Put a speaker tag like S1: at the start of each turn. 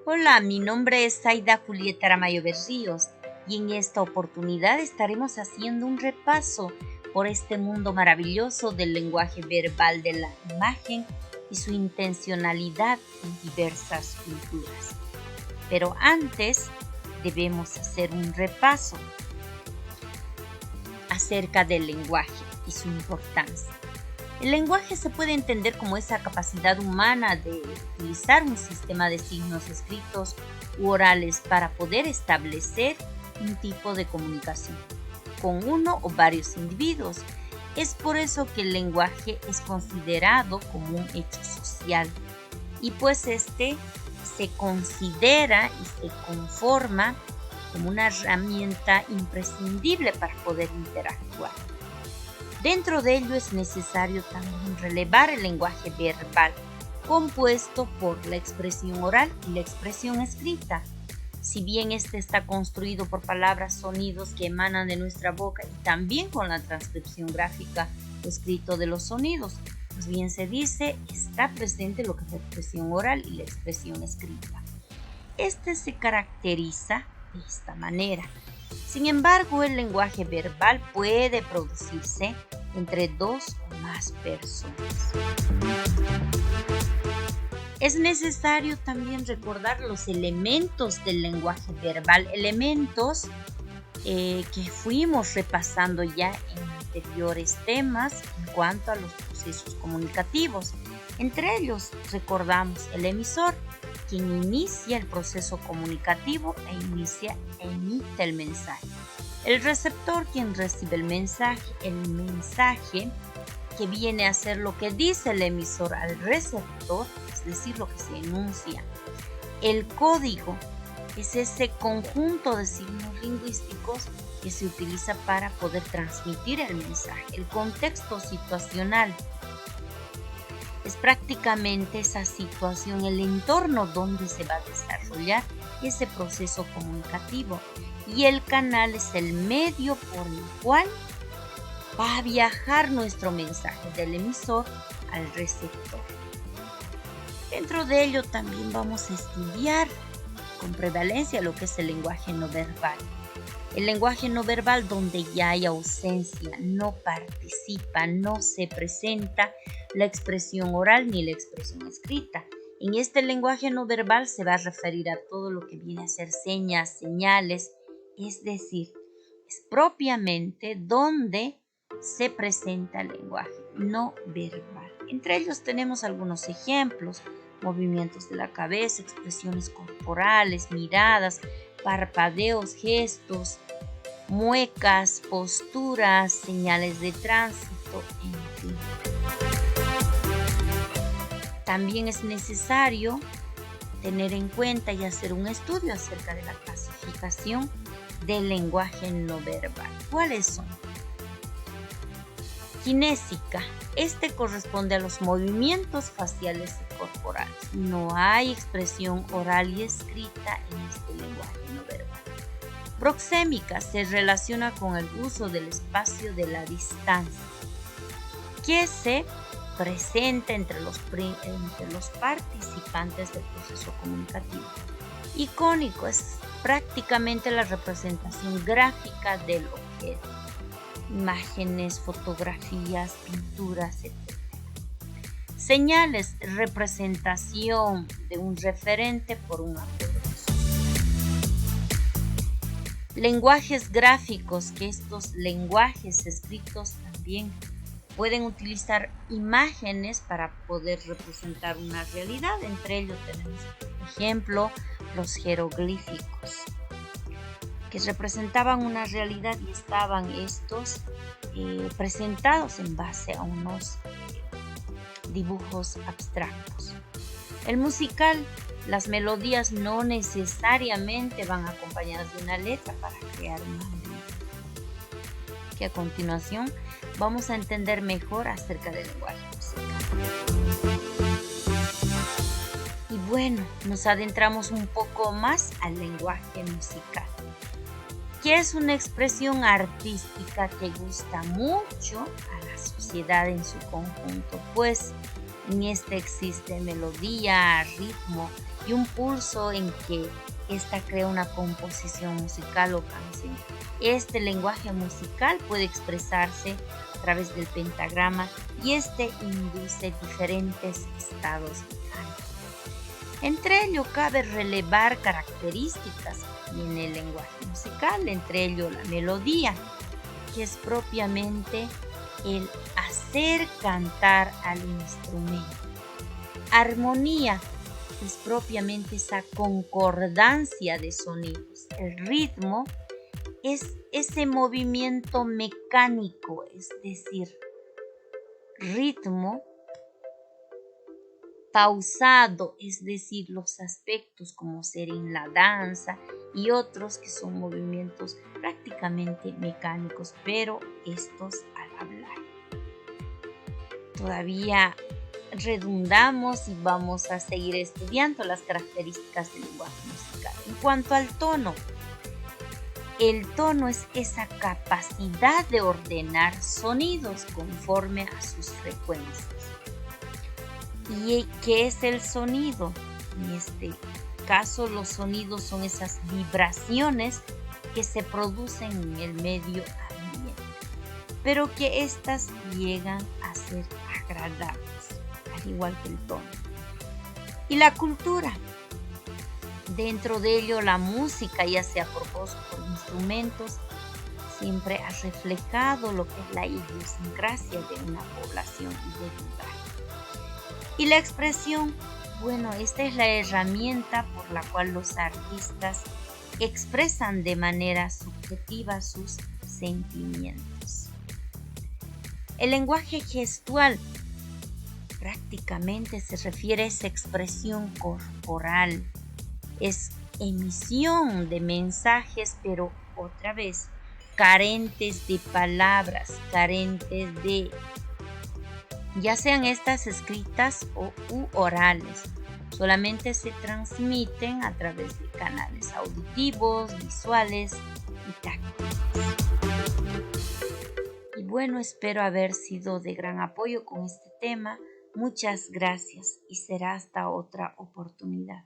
S1: Hola, mi nombre es Zaida Julieta Aramayo Berríos y en esta oportunidad estaremos haciendo un repaso por este mundo maravilloso del lenguaje verbal de la imagen y su intencionalidad en diversas culturas. Pero antes debemos hacer un repaso acerca del lenguaje y su importancia. El lenguaje se puede entender como esa capacidad humana de utilizar un sistema de signos escritos u orales para poder establecer un tipo de comunicación con uno o varios individuos. Es por eso que el lenguaje es considerado como un hecho social y pues este se considera y se conforma como una herramienta imprescindible para poder interactuar. Dentro de ello es necesario también relevar el lenguaje verbal, compuesto por la expresión oral y la expresión escrita. Si bien este está construido por palabras, sonidos que emanan de nuestra boca y también con la transcripción gráfica o escrito de los sonidos, pues bien se dice, está presente lo que es la expresión oral y la expresión escrita. Este se caracteriza de esta manera. Sin embargo, el lenguaje verbal puede producirse entre dos o más personas. Es necesario también recordar los elementos del lenguaje verbal, elementos que fuimos repasando ya en anteriores temas en cuanto a los procesos comunicativos. Entre ellos recordamos el emisor, quien inicia el proceso comunicativo emite el mensaje. El receptor, quien recibe el mensaje que viene a ser lo que dice el emisor al receptor, es decir, lo que se enuncia. El código es ese conjunto de signos lingüísticos que se utiliza para poder transmitir el mensaje. El contexto situacional es prácticamente esa situación, el entorno donde se va a desarrollar ese proceso comunicativo. Y el canal es el medio por el cual va a viajar nuestro mensaje del emisor al receptor. Dentro de ello también vamos a estudiar con prevalencia lo que es el lenguaje no verbal. El lenguaje no verbal donde ya hay ausencia, no participa, no se presenta la expresión oral ni la expresión escrita. En este lenguaje no verbal se va a referir a todo lo que viene a ser señas, señales, es decir, es propiamente donde se presenta el lenguaje no verbal. Entre ellos tenemos algunos ejemplos: movimientos de la cabeza, expresiones corporales, miradas, parpadeos, gestos, muecas, posturas, señales de tránsito, en fin. También es necesario tener en cuenta y hacer un estudio acerca de la clasificación del lenguaje no verbal. ¿Cuáles son? Kinésica. Este corresponde a los movimientos faciales y corporales. No hay expresión oral y escrita en este lenguaje no verbal. Proxémica. Se relaciona con el uso del espacio de la distancia, que se presenta entre los participantes del proceso comunicativo. Icónico. Es prácticamente la representación gráfica del objeto. Imágenes, fotografías, pinturas, etc. Señales, representación de un referente por un apodo. Lenguajes gráficos, que estos lenguajes escritos también pueden utilizar imágenes para poder representar una realidad. Entre ellos tenemos, por ejemplo, los jeroglíficos, que representaban una realidad y estaban estos presentados en base a unos dibujos abstractos. El musical, las melodías no necesariamente van acompañadas de una letra para crear una melodía, que a continuación vamos a entender mejor acerca del lenguaje musical. Y bueno, nos adentramos un poco más al lenguaje musical, que es una expresión artística que gusta mucho a la sociedad en su conjunto, pues En este existe melodía, ritmo y un pulso en que esta crea una composición musical o canción. Este lenguaje musical puede expresarse a través del pentagrama y este induce diferentes estados mecánicos. Entre ello cabe relevar características que tiene el lenguaje musical, entre ello la melodía, que es propiamente el hacer cantar al instrumento. Armonía es propiamente esa concordancia de sonidos. El ritmo es ese movimiento mecánico, es decir, ritmo pausado, es decir, los aspectos como ser en la danza y otros que son movimientos prácticamente mecánicos, pero estos al hablar. Todavía redundamos y vamos a seguir estudiando las características del lenguaje musical. En cuanto al tono, el tono es esa capacidad de ordenar sonidos conforme a sus frecuencias. ¿Y qué es el sonido? En este caso, los sonidos son esas vibraciones que se producen en el medio ambiente, pero que éstas llegan a ser agradables, al igual que el tono. Y la cultura. Dentro de ello, la música, ya sea por voz o por instrumentos, siempre ha reflejado lo que es la idiosincrasia de una población y de lugar. Y la expresión, bueno, esta es la herramienta por la cual los artistas expresan de manera subjetiva sus sentimientos. El lenguaje gestual prácticamente se refiere a esa expresión corporal, es emisión de mensajes, pero otra vez, carentes de palabras, carentes de, ya sean estas escritas u orales, solamente se transmiten a través de canales auditivos, visuales y táctiles. Y bueno, espero haber sido de gran apoyo con este tema. Muchas gracias y será hasta otra oportunidad.